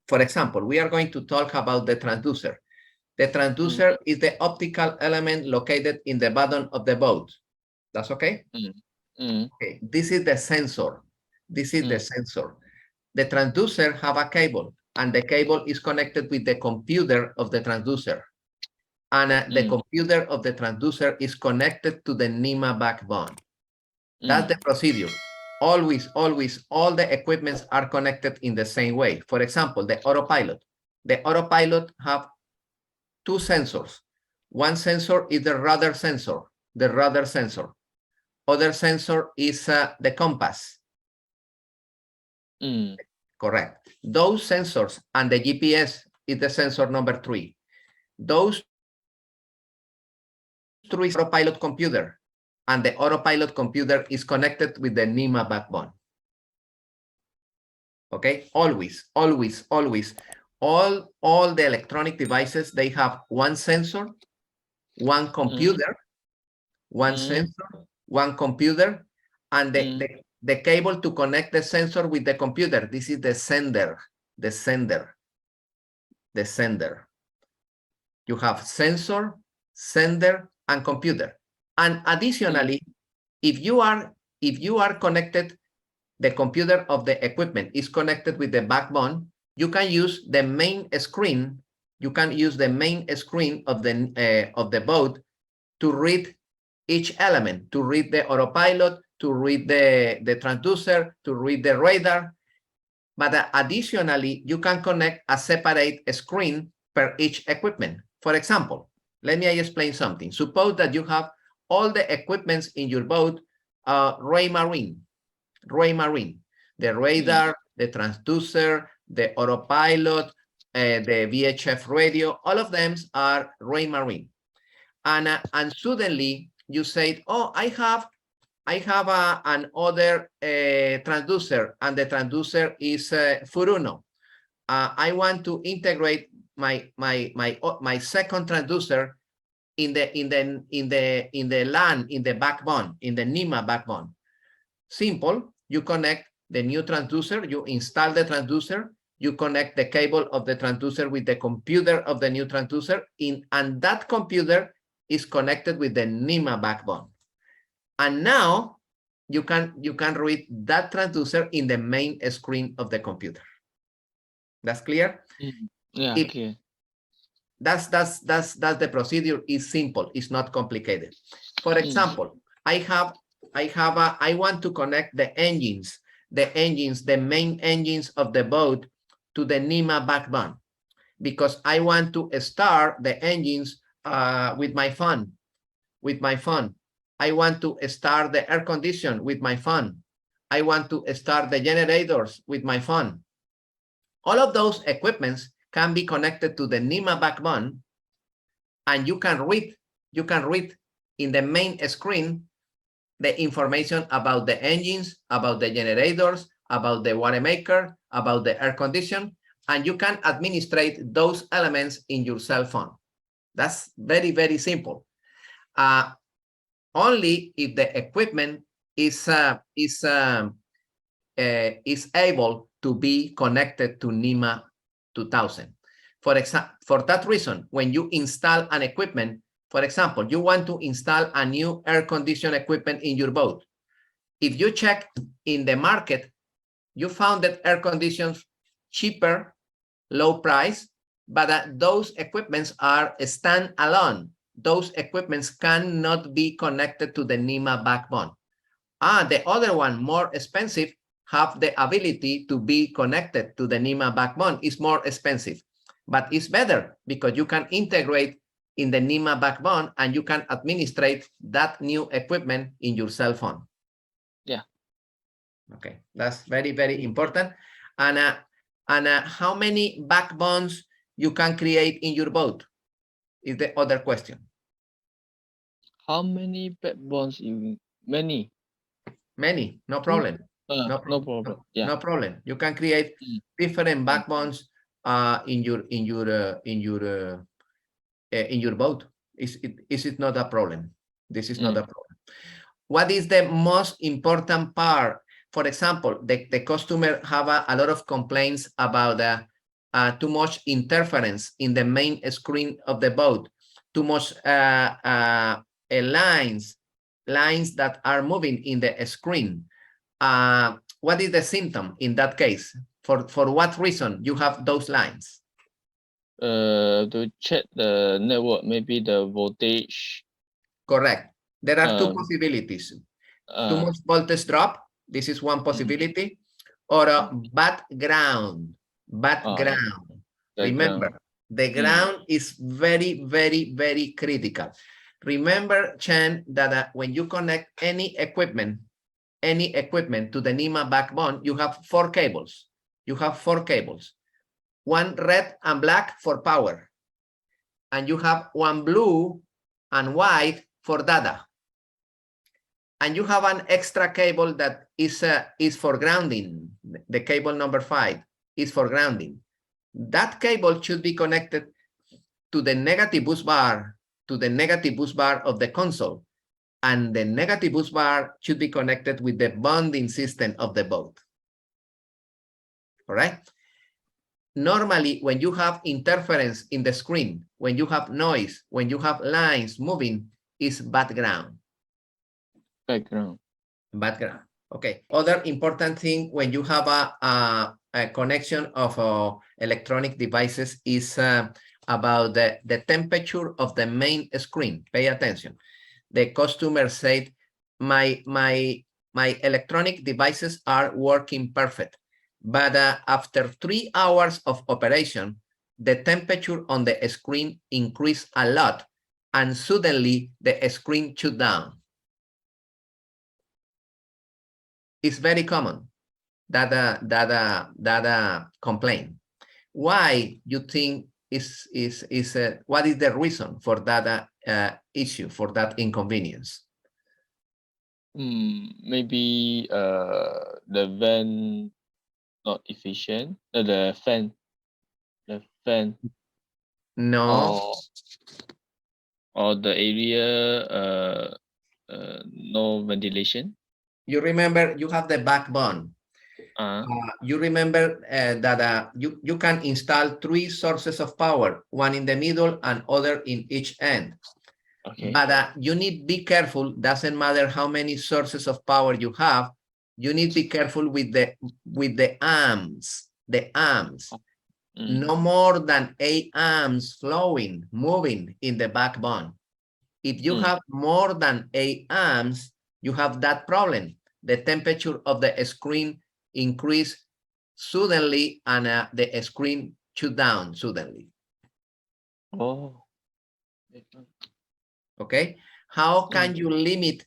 For example, we are going to talk about the transducer. The transducer is the optical element located in the bottom of the boat. That's okay? Okay, this is the sensor. This is the sensor. The transducer have a cable, and the cable is connected with the computer of the transducer. And the computer of the transducer is connected to the NMEA backbone. That's the procedure. Always, always, all the equipments are connected in the same way. For example, the autopilot. The autopilot have two sensors. One sensor is the radar sensor, Other sensor is the compass. Correct. Those sensors and the GPS is the sensor number 3. Those three autopilot computer, and the autopilot computer is connected with the NMEA backbone. Okay, always, always, always. All the electronic devices, they have one sensor, one computer, one sensor, one computer, and the cable to connect the sensor with the computer. This is the sender. You have sensor, sender, and computer. And additionally, if you are connected, the computer of the equipment is connected with the backbone, you can use the main screen. You can use the main screen of the boat to read each element, to read the autopilot, to read the transducer, to read the radar. But additionally, you can connect a separate screen per each equipment. For example, let me explain something. Suppose that you have all the equipments in your boat, Raymarine, the radar, the transducer, the autopilot, the VHF radio, all of them are Raymarine. And suddenly you say, oh, I have another transducer, and the transducer is Furuno. I want to integrate my second transducer in the LAN, in the backbone, in the NMEA backbone. Simple. You connect the new transducer, you install the transducer, you connect the cable of the transducer with the computer of the new transducer, and that computer is connected with the NMEA backbone. And now you can read that transducer in the main screen of the computer. That's clear? Yeah, okay. That's the procedure. Is simple. It's not complicated. For example, I want to connect the main engines of the boat to the NMEA backbone, because I want to start the engines with my phone. I want to start the air condition with my phone. I want to start the generators with my phone. All of those equipments can be connected to the NMEA backbone, and you can read in the main screen the information about the engines, about the generators, about the water maker, about the air condition, and you can administrate those elements in your cell phone. That's very, very simple. Only if the equipment is able to be connected to NMEA 2000. For that reason, when you install an equipment, for example, you want to install a new air condition equipment in your boat. If you check in the market, you found that air conditions cheaper, low price, but those equipments are standalone. Those equipments cannot be connected to the NMEA backbone. The other one, more expensive, have the ability to be connected to the NMEA backbone. It's more expensive, but it's better because you can integrate in the NMEA backbone and you can administrate that new equipment in your cell phone. Yeah. Okay, that's very, very important. And how many backbones you can create in your boat is the other question. How many backbones you many? Many, no problem. No problem. Yeah. No problem. You can create different backbones in your boat. Is it not a problem? This is not a problem. What is the most important part? For example, the customer have a lot of complaints about too much interference in the main screen of the boat, too much lines that are moving in the screen. What is the symptom in that case? For what reason you have those lines? To check the network, maybe the voltage. Correct. There are two Um, possibilities. Too uh, much voltage drop. This is one possibility. Or a bad ground. yeah, Remember, background. the ground is very, very, very critical. Remember, Chen, that when you connect any equipment to the NMEA backbone, you have 4 cables. You have 4 cables. One red and black for power. And you have one blue and white for data. And you have an extra cable that is for grounding. The cable number 5 is for grounding. That cable should be connected to the negative bus bar, of the console. And the negative bus bar should be connected with the bonding system of the boat. All right? Normally, when you have interference in the screen, when you have noise, when you have lines moving, is background. Background. Okay. Other important thing when you have a connection of electronic devices is about the temperature of the main screen. Pay attention. The customer said, my electronic devices are working perfect, but after 3 hours of operation, the temperature on the screen increased a lot, and suddenly the screen shut down. It's very common, that complaint. Why you think what is the reason for that issue, for that inconvenience? Maybe the van not efficient. The fan. No. Or the area no ventilation. You remember you have the backbone. You remember that you can install 3 sources of power, one in the middle and other in each end. Okay. But you need be careful. Doesn't matter how many sources of power you have. You need to be careful with the arms. The arms. No more than 8 amps flowing, moving in the backbone. If you have more than 8 amps, you have that problem. The temperature of the screen increase suddenly, and the screen shut down suddenly. Oh. Okay. How can you limit?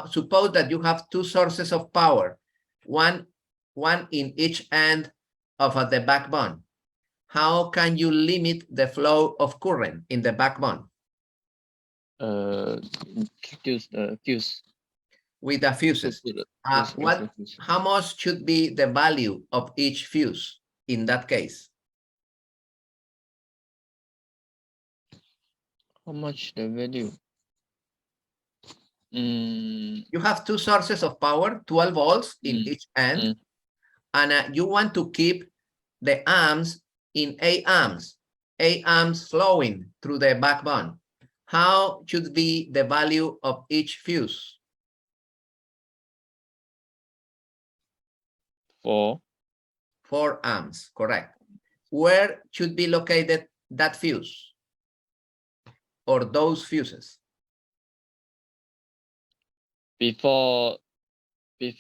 Suppose that you have 2 sources of power, one in each end of the backbone. How can you limit the flow of current in the backbone? Fuse. With the fuses. How much should be the value of each fuse in that case? How much the value? You have 2 sources of power, 12 volts in each end, and you want to keep the amps in 8 amps, 8 amps flowing through the backbone. How should be the value of each fuse? 4 amps, correct. Where should be located that fuse or those fuses? Before the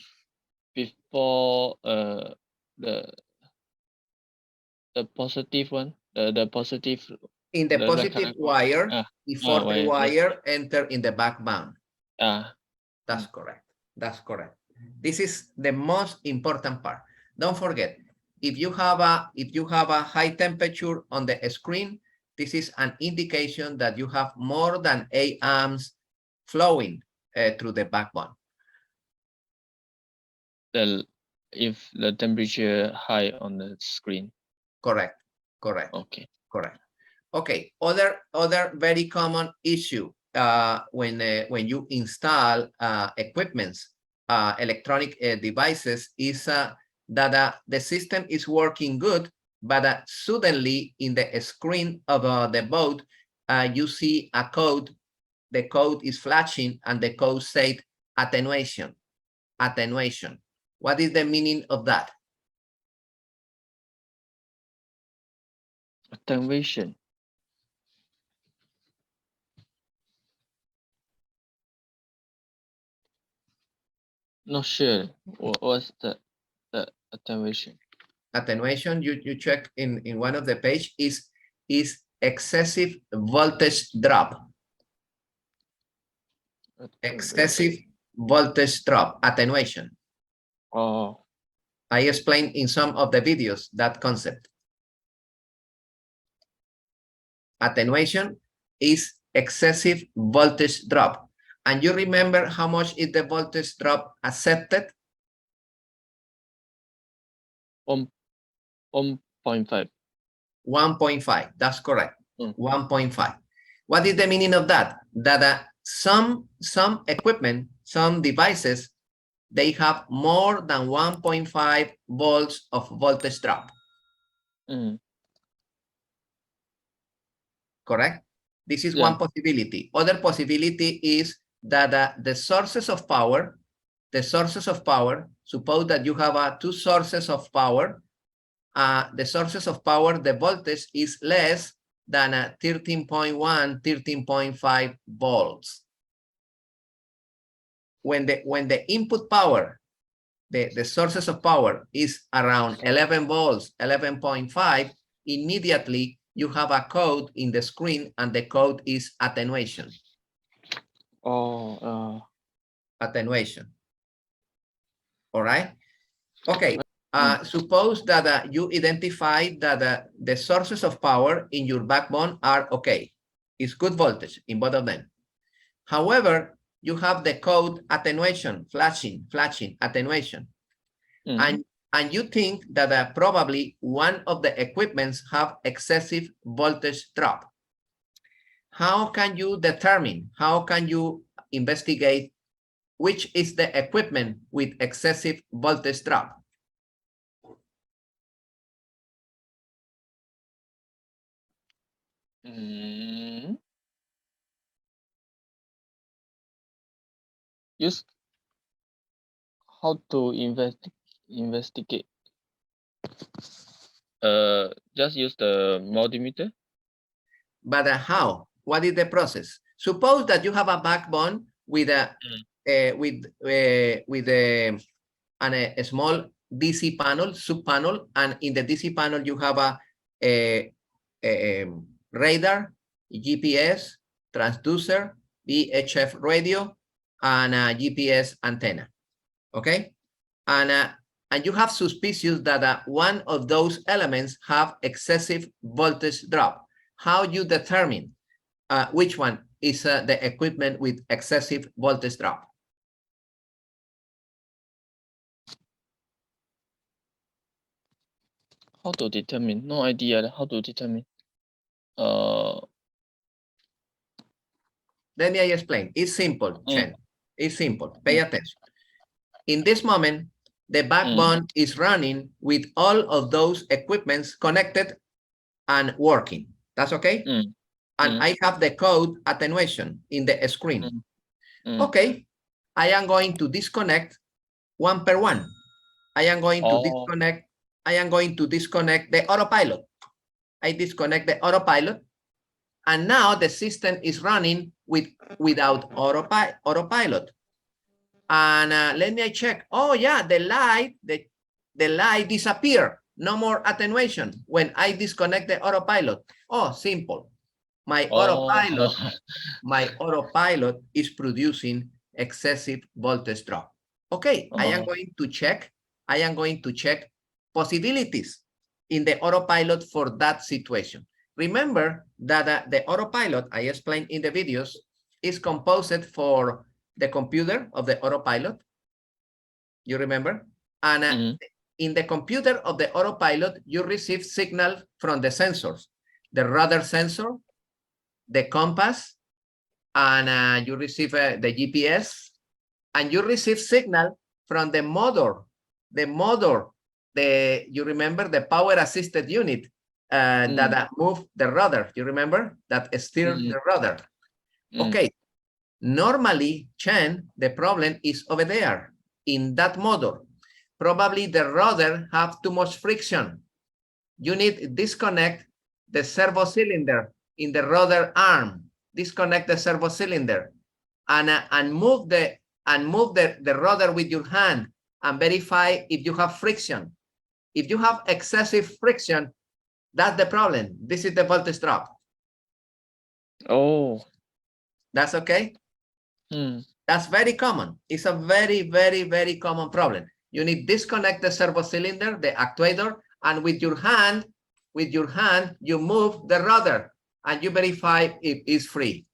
positive one, the positive in the positive wire before the wire enter in the backbone. That's correct. That's correct. This is the most important part. Don't forget, if you have a high temperature on the screen, this is an indication that you have more than 8 amps flowing through the backbone. If the temperature high on the screen. Correct. Okay. Correct. Okay. Other very common issue when you install equipments, electronic devices, is that the system is working good, but suddenly in the screen of the boat, you see a code. The code is flashing and the code said attenuation, attenuation. What is the meaning of that? Attenuation. Not sure. What's the attenuation? Attenuation, you check in one of the page, is excessive voltage drop. Excessive voltage drop, attenuation. Oh. I explained in some of the videos that concept. Attenuation is excessive voltage drop. And you remember how much is the voltage drop accepted? 1.5. 1.5, that's correct. 1.5. What is the meaning of that? That some equipment, some devices, they have more than 1.5 volts of voltage drop. Correct? This is one possibility. Other possibility is that the sources of power, suppose that you have two sources of power. The sources of power, the voltage is less than 13.1, 13.5 volts. When the input power, the sources of power is around 11 volts, 11.5, immediately you have a code in the screen and the code is attenuation. Attenuation. All right. Okay. Suppose that you identify that the sources of power in your backbone are okay. It's good voltage in both of them. However, you have the code attenuation, flashing, attenuation. And you think that probably one of the equipments have excessive voltage drop. How can you determine, how can you investigate which is the equipment with excessive voltage drop? Use how to investigate. Just use the multimeter. But how? What is the process? Suppose that you have a backbone with a small DC panel, sub panel, and in the DC panel you have a radar, GPS, transducer, VHF radio, and a GPS antenna. Okay, and you have suspicious that one of those elements have excessive voltage drop. How you determine which one is the equipment with excessive voltage drop? How to determine? No idea how to determine. Let me explain. It's simple, Chen. It's simple. Pay attention. In this moment, the backbone is running with all of those equipments connected and working. That's okay? And I have the code attenuation in the screen. Okay, I am going to disconnect one per one. I am going to disconnect the autopilot. I disconnect the autopilot, and now the system is running without autopilot. And let me check. Oh yeah, the light disappeared. No more attenuation when I disconnect the autopilot. Oh, simple. My autopilot is producing excessive voltage drop. Okay, I am going to check possibilities in the autopilot for that situation. Remember that the autopilot, I explained in the videos, is composed for the computer of the autopilot. You remember? And in the computer of the autopilot, you receive signal from the sensors, the radar sensor, the compass, and you receive the GPS, and you receive signal from the motor you remember the power assisted unit that move the rudder. You remember that steer the rudder. Okay. Normally, Chen, the problem is over there in that motor. Probably the rudder have too much friction. You need to disconnect the servo cylinder in the rudder arm. Disconnect the servo cylinder and move the rudder with your hand and verify if you have friction. If you have excessive friction, that's the problem. This is the voltage drop. Oh. That's okay? That's very common. It's a very, very, very common problem. You need to disconnect the servo cylinder, the actuator, and with your hand, you move the rudder and you verify if it's free.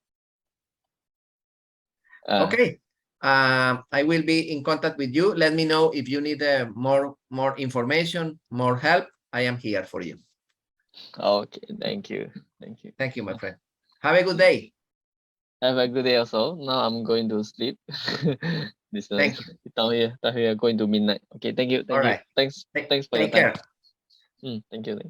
Okay. I will be in contact with you. Let me know if you need more information, more help. I am here for you. Okay. Thank you. Thank you. Thank you, my friend. Have a good day. Have a good day also. Now I'm going to sleep. Thank you. Down here going to midnight. Okay. Thank you. All right. Thanks for your Take time. care. Thank you.